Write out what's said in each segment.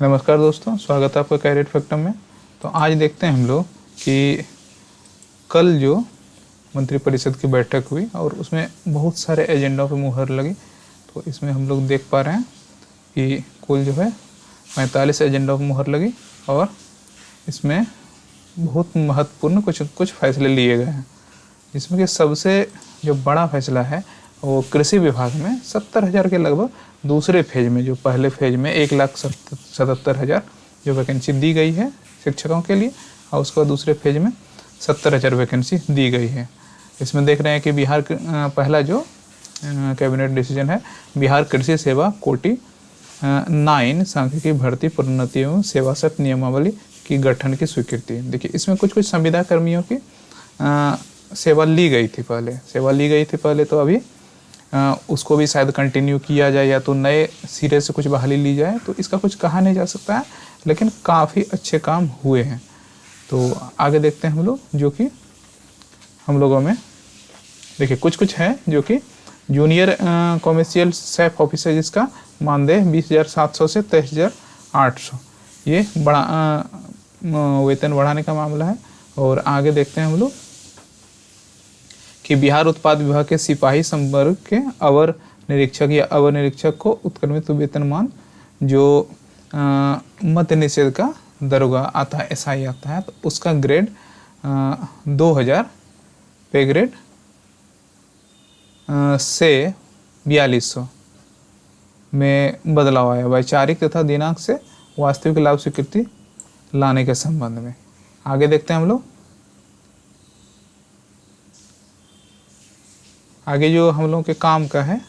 नमस्कार दोस्तों, स्वागत है आपका कैरियर फैक्टम में। तो आज देखते हैं हम लोग कि कल जो मंत्रिपरिषद की बैठक हुई और उसमें बहुत सारे एजेंडों पे मुहर लगी। तो इसमें हम लोग देख पा रहे हैं कि कुल जो है 45 एजेंडों पर मुहर लगी और इसमें बहुत महत्वपूर्ण कुछ फैसले लिए गए हैं, जिसमें कि सबसे जो बड़ा फैसला है वो कृषि विभाग में 70,000 के लगभग दूसरे फेज में, जो पहले फेज में 1,77,000 जो वैकेंसी दी गई है शिक्षकों के लिए, और उसके बाद दूसरे फेज में 70,000 वैकेंसी दी गई है। इसमें देख रहे हैं कि बिहार पहला जो कैबिनेट डिसीजन है, बिहार कृषि सेवा कोटि 9 सांख्यिकी भर्ती प्रोन्नति एवं सेवासत नियमावली की गठन की स्वीकृति। देखिए, इसमें कुछ संविदा कर्मियों की सेवा ली गई थी पहले, तो अभी उसको भी शायद कंटिन्यू किया जाए या तो नए सिरे से कुछ बहाली ली जाए, तो इसका कुछ कहा नहीं जा सकता है, लेकिन काफ़ी अच्छे काम हुए हैं। तो आगे देखते हैं हम लोग, जो कि हम लोगों में देखिए कुछ है जो कि जूनियर कॉमर्शियल शेफ ऑफिसर, जिसका मानदेय 20,700 से 23,800 ये वेतन बढ़ाने का मामला है। और आगे देखते हैं हम लोग कि बिहार उत्पाद विभाग के सिपाही संवर्ग के अवर निरीक्षक या अवर निरीक्षक को उत्क्रमित वेतनमान जो मद्य निषेध का दरोगा आता है, SI आता है, तो उसका ग्रेड 2000 पे ग्रेड से 4200 में बदलाव आया वैचारिक तथा दिनांक से वास्तविक लाभ स्वीकृति लाने के संबंध में। आगे देखते हैं हम लोग, आगे जो हम लोगों के काम का है,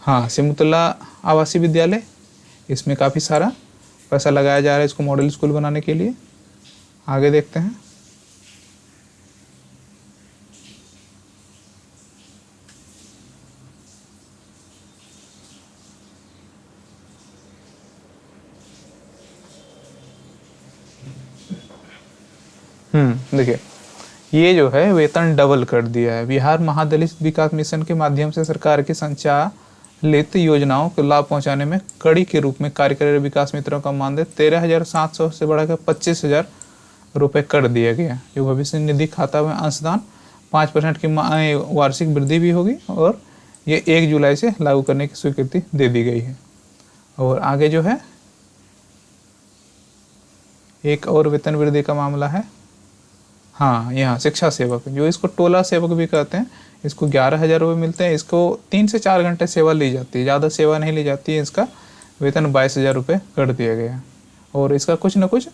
हाँ, सिमुतला आवासीय विद्यालय, इसमें काफ़ी सारा पैसा लगाया जा रहा है इसको मॉडल स्कूल बनाने के लिए। आगे देखते हैं, देखिए ये जो है वेतन डबल कर दिया है। बिहार महादलित विकास मिशन के माध्यम से सरकार की संचालित योजनाओं को लाभ पहुंचाने में कड़ी के रूप में कार्य कर रहे विकास मित्रों का मानदेय 13,700 से बढ़ाकर 25,000 रुपये कर दिया गया। जो भविष्य निधि खाता में अंशदान 5% की वार्षिक वृद्धि भी होगी और ये 1 जुलाई से लागू करने की स्वीकृति दे दी गई है। और आगे जो है एक और वेतन वृद्धि का मामला है, हाँ, यहाँ शिक्षा सेवक, जो इसको टोला सेवक भी कहते हैं, इसको 11,000 रुपये मिलते हैं। इसको 3 से 4 घंटे सेवा ली जाती है, ज़्यादा सेवा नहीं ली जाती है। इसका वेतन 22,000 रुपये कर दिया गया है। और इसका कुछ न कुछ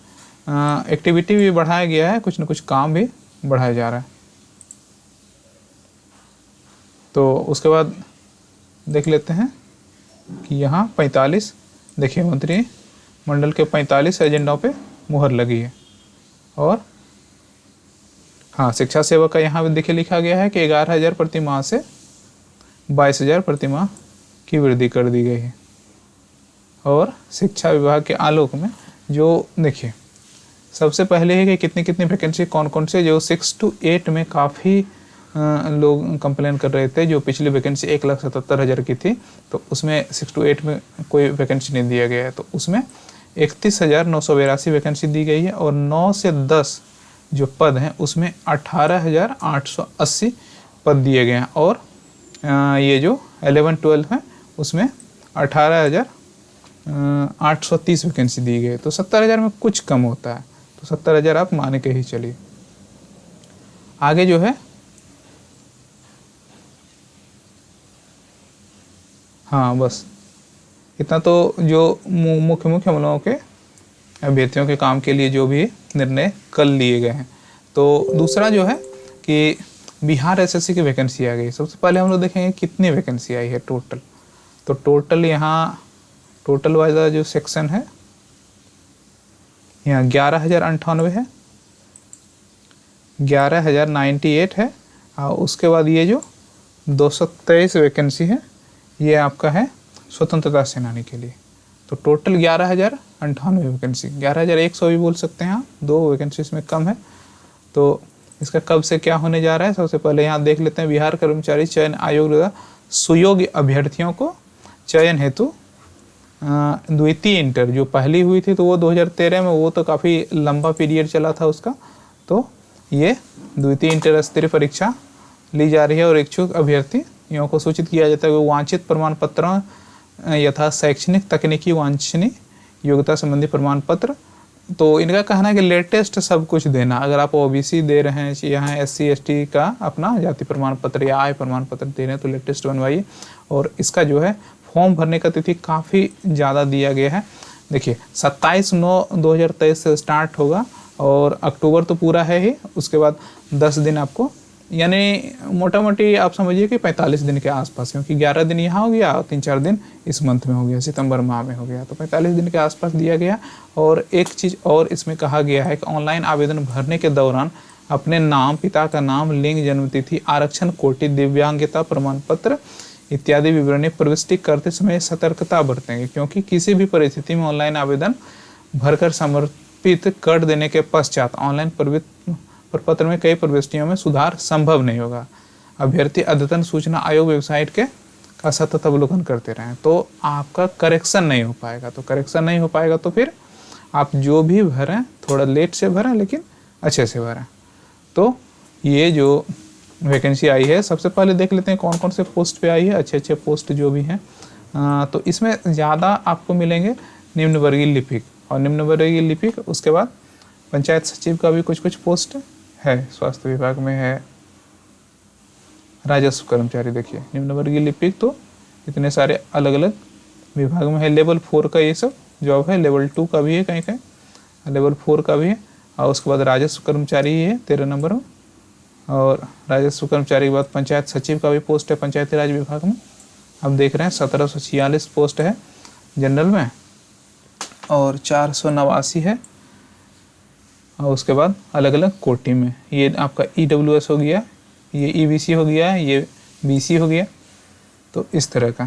एक्टिविटी भी बढ़ाया गया है, कुछ न कुछ काम भी बढ़ाया जा रहा है। तो उसके बाद देख लेते हैं कि यहाँ 45, देखिए मंत्रिमंडल के 45 एजेंडों पे मुहर लगी है। और हाँ, शिक्षा सेवक का यहाँ भी देखिए लिखा गया है कि 11,000 प्रति माह से 22,000 प्रति माह की वृद्धि कर दी गई है। और शिक्षा विभाग के आलोक में जो देखिए सबसे पहले है कि कितनी कितनी वैकेंसी कौन कौन से, जो 6 to 8 में काफ़ी लोग कंप्लेन कर रहे थे। जो पिछली वैकेंसी 1,77,000 की थी, तो उसमें 6 to 8 में कोई वैकेंसी नहीं दिया गया है, तो उसमें 31,982 वैकेंसी दी गई है। और 9 से 10 जो पद हैं उसमें 18,880 पद दिए गए हैं। और ये जो 11-12 है उसमें 18,830 वैकेंसी दी गई है। तो 70,000 में कुछ कम होता है, तो 70,000 आप मान के ही चलिए। आगे जो है, हाँ, बस इतना तो जो मुख्य हम लोगों के अभ्यर्थियों के काम के लिए जो भी निर्णय कल लिए गए हैं। तो दूसरा जो है कि बिहार SSC की वैकेंसी आ गई। सबसे पहले हम लोग देखेंगे कितनी वैकेंसी आई है टोटल। तो टोटल यहाँ टोटल वाइज जो सेक्शन है, यहाँ 11,098 है, 11,098 है। और उसके बाद ये जो 223 वैकेंसी है, ये आपका है स्वतंत्रता सेनानी के लिए। तो टोटल 11,098 वैकेंसी, 11,100 भी बोल सकते हैं आप, 2 वैकेंसी इसमें कम है। तो इसका कब से क्या होने जा रहा है, सबसे पहले यहाँ देख लेते हैं। बिहार कर्मचारी चयन आयोग द्वारा सुयोग्य अभ्यर्थियों को चयन हेतु द्वितीय इंटर जो पहली हुई थी तो वो 2013 में, वो तो काफ़ी लंबा पीरियड चला था उसका। तो ये द्वितीय इंटर स्तरीय परीक्षा ली जा रही है और इच्छुक अभ्यर्थियों को सूचित किया जाता है कि वांछित प्रमाण पत्रों यथा शैक्षणिक तकनीकी वांछनीय योग्यता संबंधी प्रमाण पत्र, तो इनका कहना है कि लेटेस्ट सब कुछ देना। अगर आप ओबीसी दे रहे हैं, यहाँ SC ST का अपना जाति प्रमाण पत्र या आय प्रमाण पत्र दे रहे हैं तो लेटेस्ट बनवाइए। और इसका जो है फॉर्म भरने का तिथि काफ़ी ज़्यादा दिया गया है। देखिए 27/9/2023 से स्टार्ट होगा और अक्टूबर तो पूरा है ही, उसके बाद 10 दिन आपको, यानी मोटा मोटी आप समझिए कि 45 दिन के आसपास, क्योंकि 11 दिन यहाँ हो गया और 3-4 दिन इस मंथ में हो गया, सितंबर माह में हो गया, तो 45 दिन के आसपास दिया गया। और एक चीज़ और इसमें कहा गया है कि ऑनलाइन आवेदन भरने के दौरान अपने नाम, पिता का नाम, लिंग, जन्मतिथि, आरक्षण कोटि, दिव्यांगता प्रमाण पत्र इत्यादि विवरणी प्रविष्टि करते समय सतर्कता बरतेंगे, क्योंकि किसी भी परिस्थिति में ऑनलाइन आवेदन भरकर समर्पित कर देने के पश्चात ऑनलाइन प्रपत्र में कई प्रविष्टियों में सुधार संभव नहीं होगा। अभ्यर्थी अद्यतन सूचना आयोग वेबसाइट का सतत अवलोकन करते रहें, तो आपका करेक्शन नहीं हो पाएगा। तो करेक्शन नहीं हो पाएगा तो फिर आप जो भी भरें थोड़ा लेट से भरें लेकिन अच्छे से भरें। तो ये जो वैकेंसी आई है, सबसे पहले देख लेते हैं कौन कौन से पोस्ट पे आई है, अच्छे पोस्ट जो भी हैं। तो इसमें ज़्यादा आपको मिलेंगे निम्न वर्गीय लिपिक और निम्न वर्गीय लिपिक, उसके बाद पंचायत सचिव का भी कुछ पोस्ट है, स्वास्थ्य विभाग में है, राजस्व कर्मचारी। देखिए निम्न वर्गीय लिपिक तो इतने सारे अलग अलग विभाग में है। लेवल 4 का ये सब जॉब है, लेवल 2 का भी है कहीं कहीं, लेवल 4 का भी है। और उसके बाद राजस्व कर्मचारी ही है 13 नंबर में, और राजस्व कर्मचारी के बाद पंचायत सचिव का भी पोस्ट है पंचायती राज विभाग में। अब देख रहे हैं 1746 पोस्ट है जनरल में और 489 है। और उसके बाद अलग अलग कोटि में, ये आपका EWS हो गया, ये EBC हो गया, ये BC हो गया। तो इस तरह का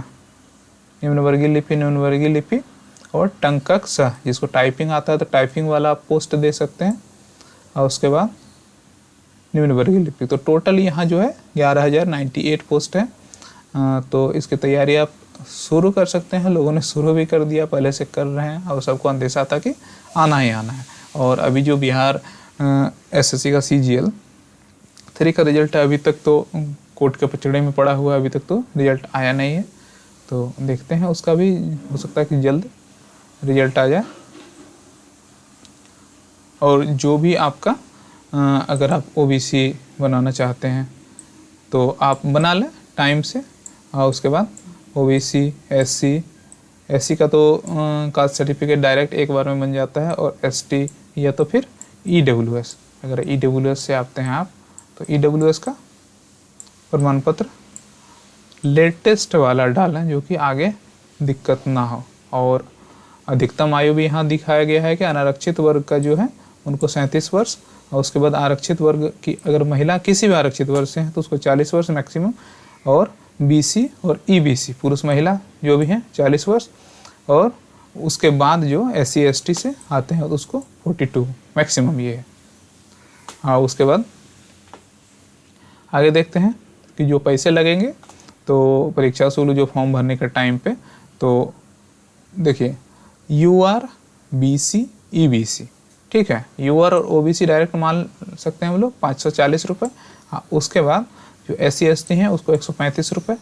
निम्न वर्गीय लिपि, निम्न वर्गीय लिपि और टंकक सह, जिसको टाइपिंग आता है तो टाइपिंग वाला आप पोस्ट दे सकते हैं। और उसके बाद निम्न वर्गीय लिपि, तो टोटल यहाँ जो है 11,098 पोस्ट है। तो इसकी तैयारी आप शुरू कर सकते हैं, लोगों ने शुरू भी कर दिया, पहले से कर रहे हैं और सबको अंदेशा था कि आना ही आना है। और अभी जो बिहार SSC का CGL 3 का रिजल्ट है, अभी तक तो कोर्ट के पचड़े में पड़ा हुआ है, अभी तक तो रिजल्ट आया नहीं है। तो देखते हैं, उसका भी हो सकता है कि जल्द रिजल्ट आ जाए। और जो भी आपका अगर आप OBC बनाना चाहते हैं तो आप बना लें टाइम से। और उसके बाद OBC SC का तो कास्ट सर्टिफिकेट डायरेक्ट एक बार में बन जाता है, और ST या तो फिर EWS, अगर EWS से आते हैं आप तो EWS का प्रमाण पत्र लेटेस्ट वाला डालें, जो कि आगे दिक्कत ना हो। और अधिकतम आयु भी यहाँ दिखाया गया है कि अनारक्षित वर्ग का जो है उनको 37 वर्ष, और उसके बाद आरक्षित वर्ग की अगर महिला किसी भी आरक्षित वर्ग से है तो उसको 40 वर्ष मैक्सिमम, और BC और EBC पुरुष महिला जो भी हैं 40 वर्ष, और उसके बाद जो SC ST से आते हैं तो उसको 42 मैक्सिमम ये है। हाँ, उसके बाद आगे देखते हैं कि जो पैसे लगेंगे तो परीक्षा शुल्क जो फॉर्म भरने के टाइम पे, तो देखिए UR BC EBC, ठीक है, UR और OBC डायरेक्ट मान सकते हैं हम लोग 540 रुपये। हाँ, उसके बाद जो SC ST हैं उसको 135 रुपये,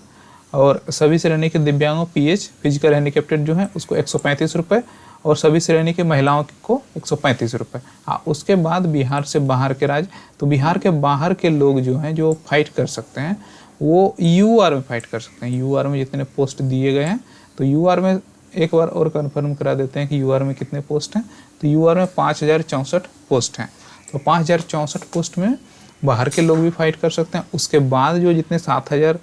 और सभी श्रेणी के दिव्यांगों PH फिजिकल हैंडीकैप्टेड जो हैं उसको 135 रुपये, और सभी श्रेणी के महिलाओं को 135 रुपये। हाँ, उसके बाद बिहार से बाहर के राज्य, तो बिहार के बाहर के लोग जो हैं जो फाइट कर सकते हैं वो UR में फाइट कर सकते हैं। UR में जितने पोस्ट दिए गए हैं, तो UR में एक बार और कंफर्म करा देते हैं कि UR में कितने पोस्ट हैं। तो UR में 5064 पोस्ट हैं। तो 5064 पोस्ट में बाहर के लोग भी फाइट कर सकते हैं। उसके बाद जो जितने 6,000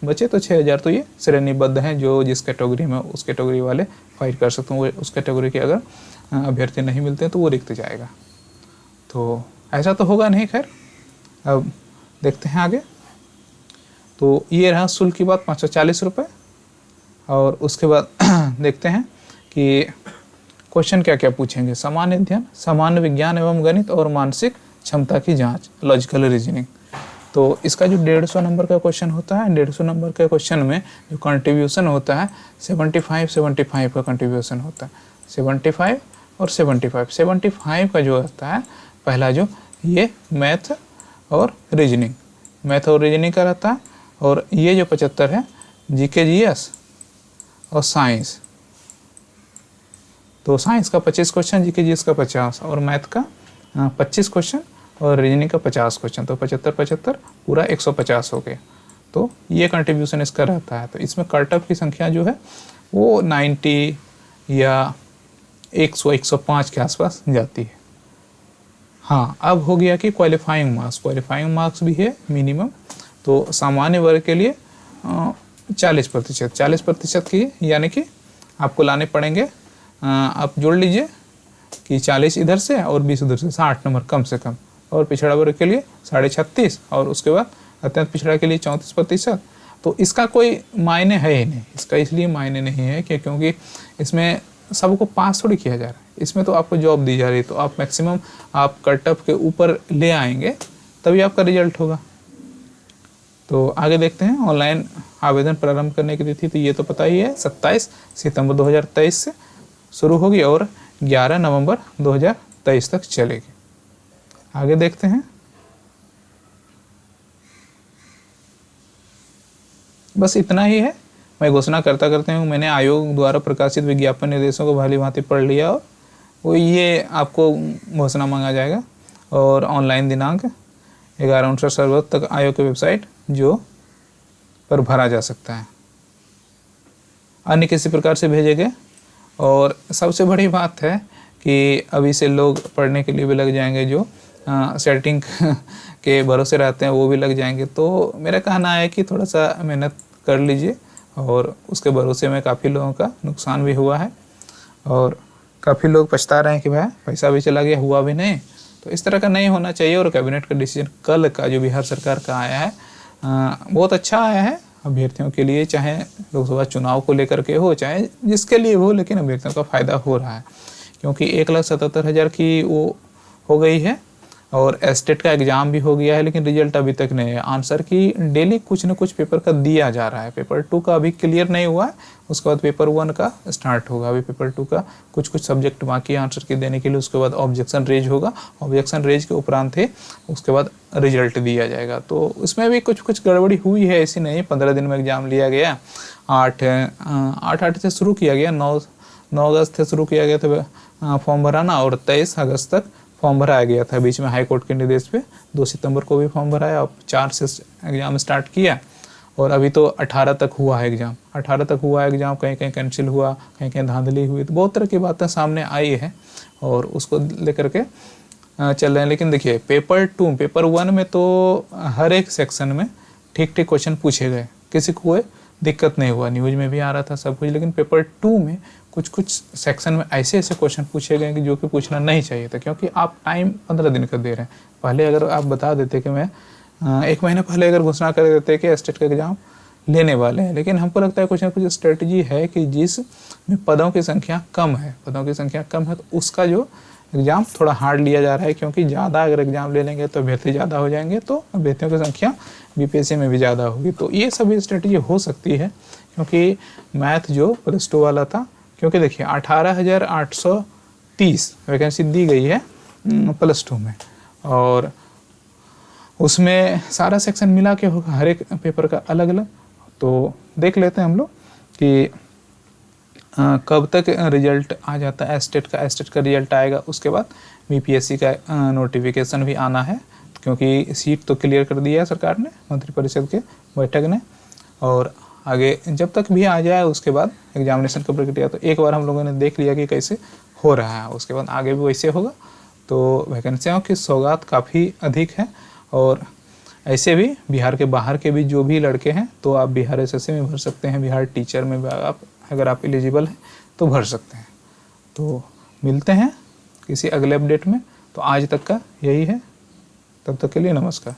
बचे, तो 6,000 तो ये श्रेणीबद्ध हैं, जो जिस कैटेगरी में उस कैटेगरी वाले फाइट कर सकते हैं। वो उस कैटेगरी के अगर अभ्यर्थी नहीं मिलते हैं तो वो रिक्त जाएगा। तो ऐसा तो होगा नहीं, खैर अब देखते हैं आगे। तो ये रहा शुल्क की बात, 540 रुपये। और उसके बाद देखते हैं कि क्वेश्चन क्या क्या पूछेंगे। सामान्य अध्ययन, सामान्य विज्ञान एवं गणित और मानसिक क्षमता की जांच, लॉजिकल रीजनिंग। तो इसका जो 150 नंबर का क्वेश्चन होता है, 150 नंबर के क्वेश्चन में जो कंट्रीब्यूशन होता है 75 का कंट्रीब्यूशन होता है, 75 और 75 का जो होता है पहला जो ये मैथ और रीजनिंग का रहता है, और ये जो 75 है जीके जीएस और साइंस। तो साइंस का 25 क्वेश्चन, जीके जीएस का 50 और मैथ का 25 क्वेश्चन और रीजनिंग का 50 क्वेश्चन। तो 75 पूरा 150 हो गया। तो ये कंट्रीब्यूशन इसका रहता है। तो इसमें कट ऑफ की संख्या जो है वो 90 या 100-105 के आसपास जाती है। हाँ, अब हो गया कि क्वालिफाइंग मार्क्स भी है मिनिमम। तो सामान्य वर्ग के लिए 40% की, यानी कि आपको लाने पड़ेंगे, आप जोड़ लीजिए कि 40 इधर से और 20 उधर से, 60 नंबर कम से कम। और पिछड़ा वर्ग के लिए 36.5 और उसके बाद अत्यंत पिछड़ा के लिए 34%। तो इसका कोई मायने है ही नहीं, इसका इसलिए मायने नहीं है कि क्योंकि इसमें सबको पास थोड़ी किया जा रहा है, इसमें तो आपको जॉब दी जा रही है। तो आप मैक्सिमम आप कट ऑफ के ऊपर ले आएंगे तभी आपका रिजल्ट होगा। तो आगे देखते हैं। ऑनलाइन आवेदन प्रारंभ करने की तिथि तो ये तो पता ही है, 27 सितंबर 2023 से शुरू होगी और 11 नवंबर 2023 तक चलेगी। आगे देखते हैं। बस इतना ही है। मैं घोषणा करते हूँ, मैंने आयोग द्वारा प्रकाशित विज्ञापन निर्देशों को भली भांति पढ़ लिया और वो ये आपको घोषणा मांगा जाएगा। और ऑनलाइन दिनांक 11/59 सर्वर तक आयोग की वेबसाइट जो पर भरा जा सकता है, अन्य किसी प्रकार से भेजे गए। और सबसे बड़ी बात है कि अभी से लोग पढ़ने के लिए भी लग जाएंगे, जो सेटिंग के भरोसे रहते हैं वो भी लग जाएंगे। तो मेरा कहना है कि थोड़ा सा मेहनत कर लीजिए, और उसके भरोसे में काफ़ी लोगों का नुकसान भी हुआ है और काफ़ी लोग पछता रहे हैं कि भाई पैसा भी चला गया, हुआ भी नहीं। तो इस तरह का नहीं होना चाहिए। और कैबिनेट का डिसीजन कल का जो बिहार सरकार का आया है बहुत अच्छा आया है अभ्यर्थियों के लिए, चाहे लोकसभा चुनाव को लेकर के हो चाहे जिसके लिए हो, लेकिन अभ्यर्थियों का फ़ायदा हो रहा है। क्योंकि 1,77,000 की वो हो गई है और एस्टेट का एग्ज़ाम भी हो गया है, लेकिन रिजल्ट अभी तक नहीं है। आंसर की डेली कुछ न कुछ पेपर का दिया जा रहा है। पेपर 2 का अभी क्लियर नहीं हुआ है, उसके बाद पेपर 1 का स्टार्ट होगा। अभी पेपर 2 का कुछ सब्जेक्ट बाकी आंसर की देने के लिए, उसके बाद ऑब्जेक्शन रेज होगा। ऑब्जेक्शन रेज के उपरांत ही उसके बाद रिजल्ट दिया जाएगा। तो उसमें भी कुछ गड़बड़ी हुई है, ऐसी नहीं। 15 दिन में एग्ज़ाम लिया गया, 8 से शुरू किया गया, 9 अगस्त से शुरू किया गया था फॉर्म भराना, और 23 अगस्त तक फॉर्म भराया गया था। बीच में हाई कोर्ट के निर्देश पे 2 सितंबर को भी फॉर्म भराया, अब 4 से एग्ज़ाम स्टार्ट किया और अभी तो 18 तक हुआ है एग्ज़ाम। 18 तक हुआ है एग्ज़ाम, कहीं कहीं कैंसिल हुआ, कहीं कहीं धांधली हुई। तो बहुत तरह की बातें सामने आई है और उसको लेकर के चल रहे हैं। लेकिन देखिए पेपर 1 में तो हर एक सेक्शन में ठीक क्वेश्चन पूछे गए, किसी को कोई दिक्कत नहीं हुआ, न्यूज़ में भी आ रहा था सब कुछ। लेकिन पेपर 2 में कुछ सेक्शन में ऐसे क्वेश्चन पूछे गए कि जो कि पूछना नहीं चाहिए था, क्योंकि आप टाइम 15 दिन का दे रहे हैं। पहले अगर आप बता देते कि मैं 1 महीने पहले अगर घोषणा कर देते कि एस्टेट का एग्ज़ाम लेने वाले हैं, लेकिन हमको लगता है कुछ ना कुछ स्ट्रेटजी है कि जिसमें पदों की संख्या कम है तो उसका जो एग्ज़ाम थोड़ा हार्ड लिया जा रहा है। क्योंकि ज़्यादा अगर एग्ज़ाम ले लेंगे तो अभ्यर्थी ज़्यादा हो जाएंगे, तो अभ्यर्थियों की संख्या बीपीएससी में भी ज़्यादा होगी। तो ये सभी स्ट्रेटजी हो सकती है। क्योंकि मैथ जो +2 वाला था, क्योंकि देखिए 18,830 वैकेंसी दी गई है +2 में, और उसमें सारा सेक्शन मिला के होगा, हर एक पेपर का अलग अलग। तो देख लेते हैं हम लोग कि कब तक रिजल्ट आ जाता है एस्टेट का रिजल्ट आएगा। उसके बाद बीपीएससी का नोटिफिकेशन भी आना है, क्योंकि सीट तो क्लियर कर दिया है सरकार ने, मंत्रिपरिषद के बैठक ने। और आगे जब तक भी आ जाए उसके बाद एग्जामिनेशन का प्रक्रिया तो एक बार हम लोगों ने देख लिया कि कैसे हो रहा है, उसके बाद आगे भी वैसे होगा। तो वैकेंसियों की सौगात काफ़ी अधिक है। और ऐसे भी बिहार के बाहर के भी जो भी लड़के हैं तो आप बिहार एसएससी में भर सकते हैं, बिहार टीचर में आप अगर आप एलिजिबल हैं तो भर सकते हैं। तो मिलते हैं किसी अगले अपडेट में। तो आज तक का यही है, तब तक के लिए नमस्कार।